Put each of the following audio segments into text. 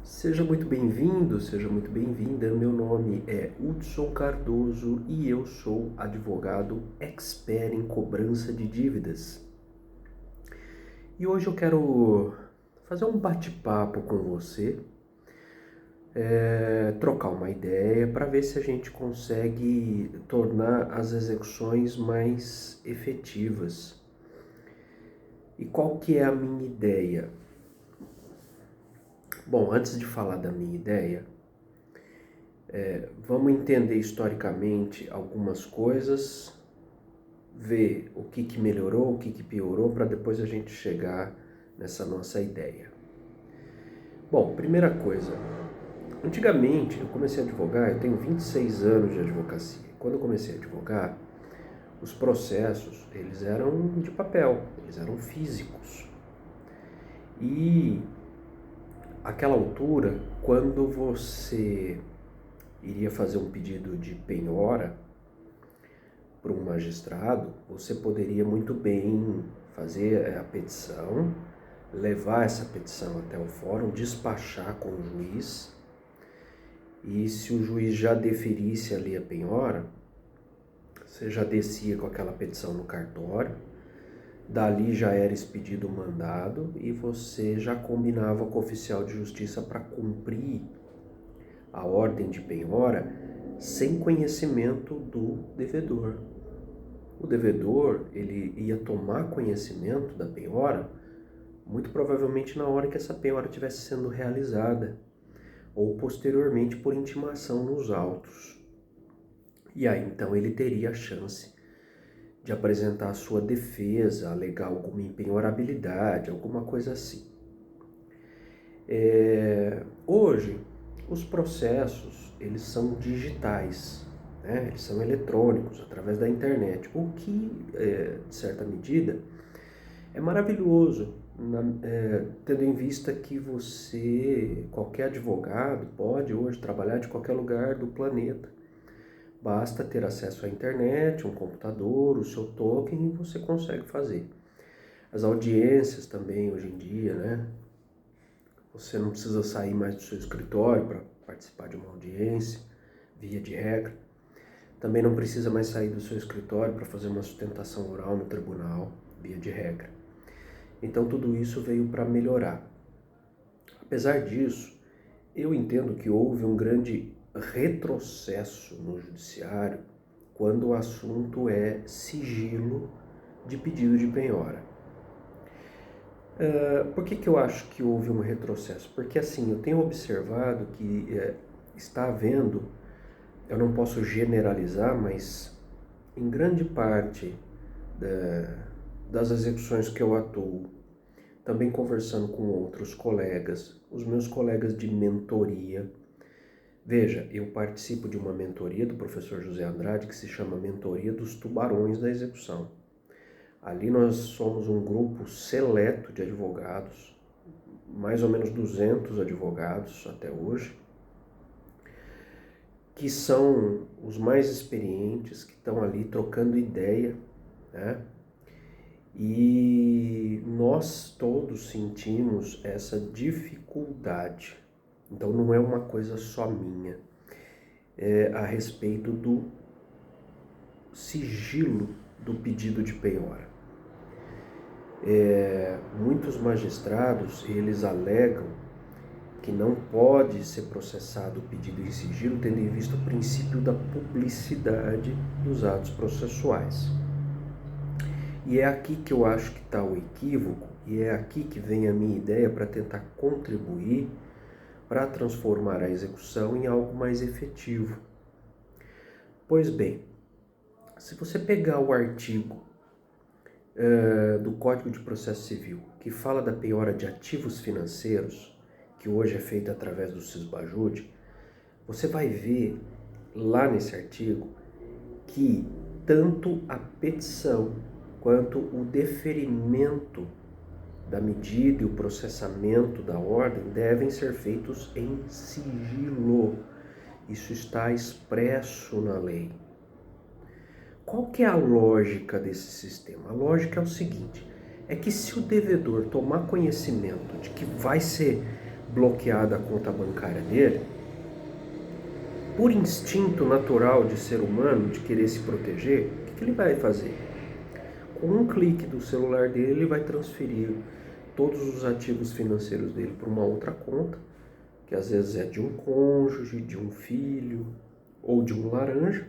Seja muito bem-vindo, seja muito bem-vinda. Meu nome é Hudson Cardoso e eu sou advogado expert em cobrança de dívidas. E hoje eu quero fazer um bate-papo com você, trocar uma ideia para ver se a gente consegue tornar as execuções mais efetivas. E qual que é a minha ideia? Bom, antes de falar da minha ideia, vamos entender historicamente algumas coisas, ver o que melhorou, o que piorou, para depois a gente chegar nessa nossa ideia. Bom, primeira coisa, antigamente eu comecei a advogar, eu tenho 26 anos de advocacia. Quando eu comecei a advogar, os processos, eles eram de papel, eles eram físicos. E àquela altura, quando você iria fazer um pedido de penhora para um magistrado, você poderia muito bem fazer a petição, levar essa petição até o fórum, despachar com o juiz, e se o juiz já deferisse ali a penhora, você já descia com aquela petição no cartório, dali já era expedido o mandado e você já combinava com o oficial de justiça para cumprir a ordem de penhora sem conhecimento do devedor. O devedor, ele ia tomar conhecimento da penhora muito provavelmente na hora que essa penhora estivesse sendo realizada ou posteriormente por intimação nos autos. E aí então ele teria a chance de apresentar a sua defesa, alegar alguma impenhorabilidade, alguma coisa assim. Hoje, os processos, eles são digitais, né? Eles são eletrônicos, através da internet, o que, de certa medida, é maravilhoso, tendo em vista que qualquer advogado, pode hoje trabalhar de qualquer lugar do planeta. Basta ter acesso à internet, um computador, o seu token e você consegue fazer. As audiências também, hoje em dia, né? Você não precisa sair mais do seu escritório para participar de uma audiência, via de regra. Também não precisa mais sair do seu escritório para fazer uma sustentação oral no tribunal, via de regra. Então tudo isso veio para melhorar. Apesar disso, eu entendo que houve um grande retrocesso no judiciário quando o assunto é sigilo de pedido de penhora. Por que eu acho que houve um retrocesso? Porque assim, eu tenho observado que está havendo, eu não posso generalizar, mas em grande parte das execuções que eu atuo, também conversando com outros colegas, os meus colegas de mentoria. Veja, eu participo de uma mentoria do professor José Andrade que se chama Mentoria dos Tubarões da Execução. Ali nós somos um grupo seleto de advogados, mais ou menos 200 advogados até hoje, que são os mais experientes, que estão ali trocando ideia, né? E nós todos sentimos essa dificuldade. Então não é uma coisa só minha, a respeito do sigilo do pedido de penhora. Muitos magistrados, eles alegam que não pode ser processado o pedido em sigilo, tendo em vista o princípio da publicidade dos atos processuais. E é aqui que eu acho que está o equívoco, e é aqui que vem a minha ideia para tentar contribuir para transformar a execução em algo mais efetivo. Pois bem, se você pegar o artigo do Código de Processo Civil, que fala da penhora de ativos financeiros, que hoje é feita através do Sisbajude, você vai ver lá nesse artigo que tanto a petição quanto o deferimento da medida e o processamento da ordem devem ser feitos em sigilo. Isso está expresso na lei. Qual que é a lógica desse sistema? A lógica é o seguinte, é que se o devedor tomar conhecimento de que vai ser bloqueada a conta bancária dele, por instinto natural de ser humano, de querer se proteger, o que ele vai fazer? Com um clique do celular dele, ele vai transferir todos os ativos financeiros dele para uma outra conta, que às vezes é de um cônjuge, de um filho ou de um laranja,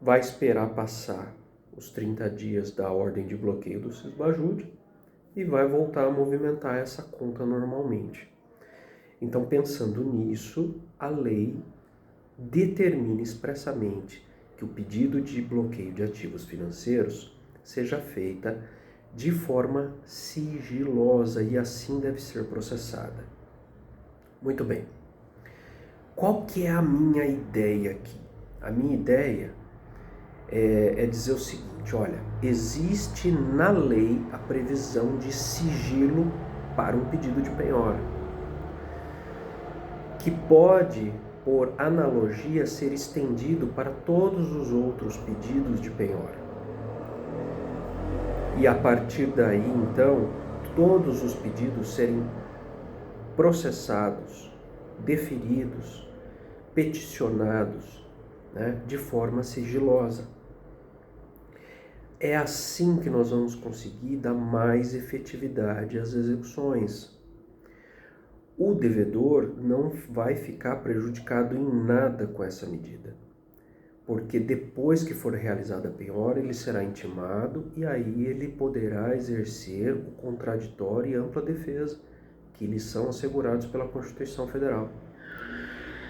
vai esperar passar os 30 dias da ordem de bloqueio do Sisbajude e vai voltar a movimentar essa conta normalmente. Então, pensando nisso, a lei determina expressamente que o pedido de bloqueio de ativos financeiros seja feita de forma sigilosa e assim deve ser processada. Muito bem. Qual que é a minha ideia aqui? A minha ideia é dizer o seguinte, olha, existe na lei a previsão de sigilo para um pedido de penhora, que pode, por analogia, ser estendido para todos os outros pedidos de penhora. E a partir daí, então, todos os pedidos serem processados, deferidos, peticionados, né, de forma sigilosa. É assim que nós vamos conseguir dar mais efetividade às execuções. O devedor não vai ficar prejudicado em nada com essa medida, porque depois que for realizada a penhora, ele será intimado e aí ele poderá exercer o contraditório e ampla defesa, que lhes são assegurados pela Constituição Federal.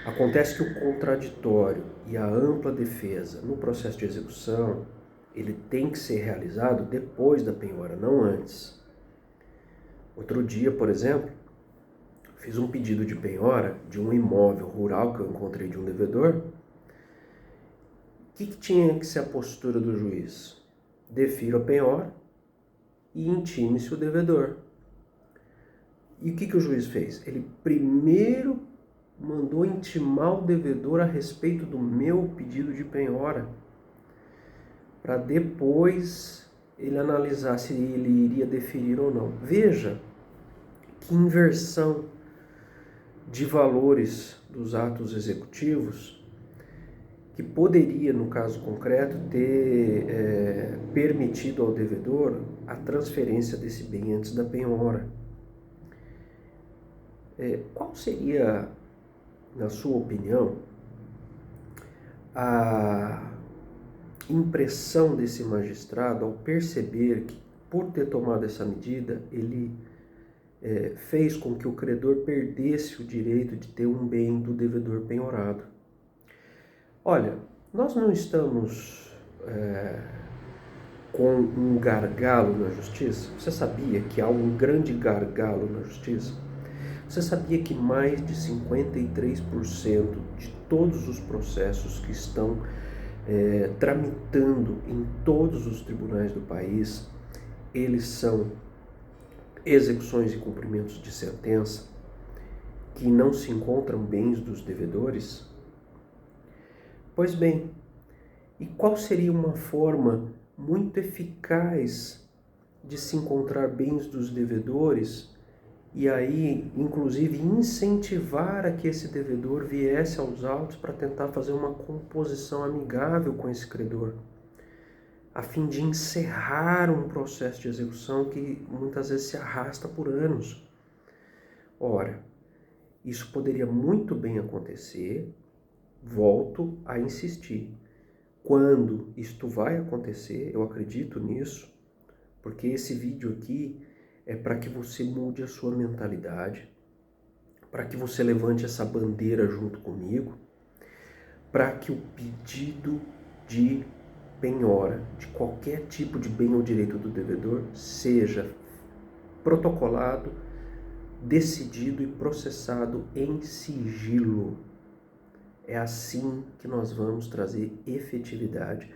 Acontece que o contraditório e a ampla defesa no processo de execução, ele tem que ser realizado depois da penhora, não antes. Outro dia, por exemplo, fiz um pedido de penhora de um imóvel rural que eu encontrei de um devedor. O que tinha que ser a postura do juiz? Defiro a penhora e intime-se o devedor. E o que o juiz fez? Ele primeiro mandou intimar o devedor a respeito do meu pedido de penhora, para depois ele analisar se ele iria deferir ou não. Veja que inversão de valores dos atos executivos que poderia, no caso concreto, ter permitido ao devedor a transferência desse bem antes da penhora. Qual seria, na sua opinião, a impressão desse magistrado ao perceber que, por ter tomado essa medida, ele fez com que o credor perdesse o direito de ter um bem do devedor penhorado? Olha, nós não estamos com um gargalo na justiça. Você sabia que há um grande gargalo na justiça? Você sabia que mais de 53% de todos os processos que estão tramitando em todos os tribunais do país, eles são execuções e cumprimentos de sentença que não se encontram bens dos devedores? Pois bem, e qual seria uma forma muito eficaz de se encontrar bens dos devedores e aí, inclusive, incentivar a que esse devedor viesse aos autos para tentar fazer uma composição amigável com esse credor, a fim de encerrar um processo de execução que muitas vezes se arrasta por anos? Ora, isso poderia muito bem acontecer, volto a insistir. Quando isto vai acontecer, eu acredito nisso, porque esse vídeo aqui é para que você mude a sua mentalidade, para que você levante essa bandeira junto comigo, para que o pedido de penhora de qualquer tipo de bem ou direito do devedor seja protocolado, decidido e processado em sigilo. É assim que nós vamos trazer efetividade.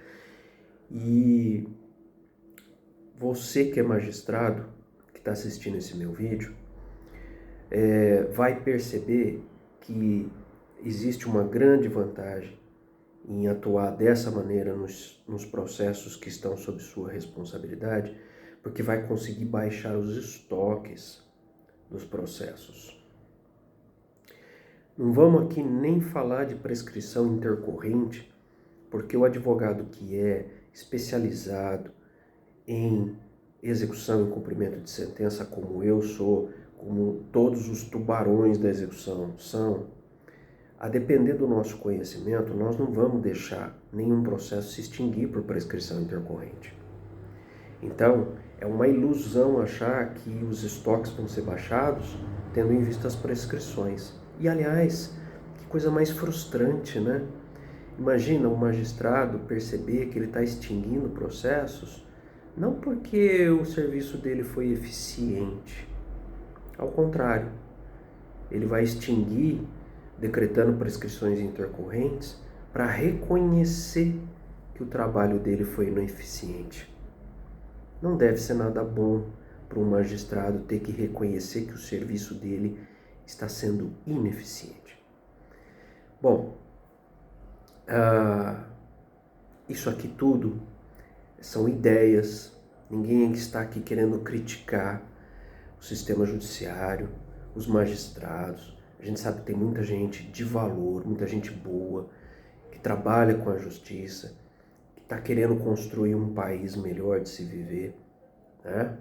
E você que é magistrado, que está assistindo esse meu vídeo, vai perceber que existe uma grande vantagem em atuar dessa maneira nos processos que estão sob sua responsabilidade, porque vai conseguir baixar os estoques dos processos. Não vamos aqui nem falar de prescrição intercorrente, porque o advogado que é especializado em execução e cumprimento de sentença, como eu sou, como todos os tubarões da execução são, a depender do nosso conhecimento, nós não vamos deixar nenhum processo se extinguir por prescrição intercorrente. Então, é uma ilusão achar que os estoques vão ser baixados tendo em vista as prescrições. E, aliás, que coisa mais frustrante, né? Imagina um magistrado perceber que ele está extinguindo processos não porque o serviço dele foi eficiente. Ao contrário, ele vai extinguir decretando prescrições intercorrentes para reconhecer que o trabalho dele foi ineficiente. Não deve ser nada bom para um magistrado ter que reconhecer que o serviço dele está sendo ineficiente. Bom, isso aqui tudo são ideias, ninguém está aqui querendo criticar o sistema judiciário, os magistrados. A gente sabe que tem muita gente de valor, muita gente boa, que trabalha com a justiça, que está querendo construir um país melhor de se viver, né?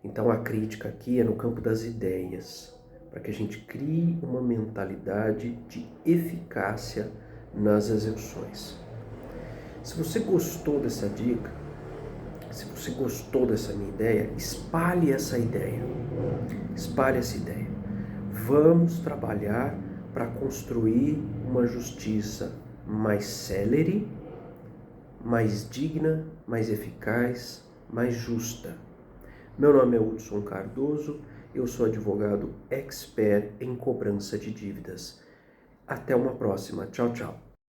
Então a crítica aqui é no campo das ideias, para que a gente crie uma mentalidade de eficácia nas execuções. Se você gostou dessa dica, se você gostou dessa minha ideia, espalhe essa ideia. Espalhe essa ideia. Vamos trabalhar para construir uma justiça mais célere, mais digna, mais eficaz, mais justa. Meu nome é Hudson Cardoso, eu sou advogado expert em cobrança de dívidas. Até uma próxima. Tchau, tchau.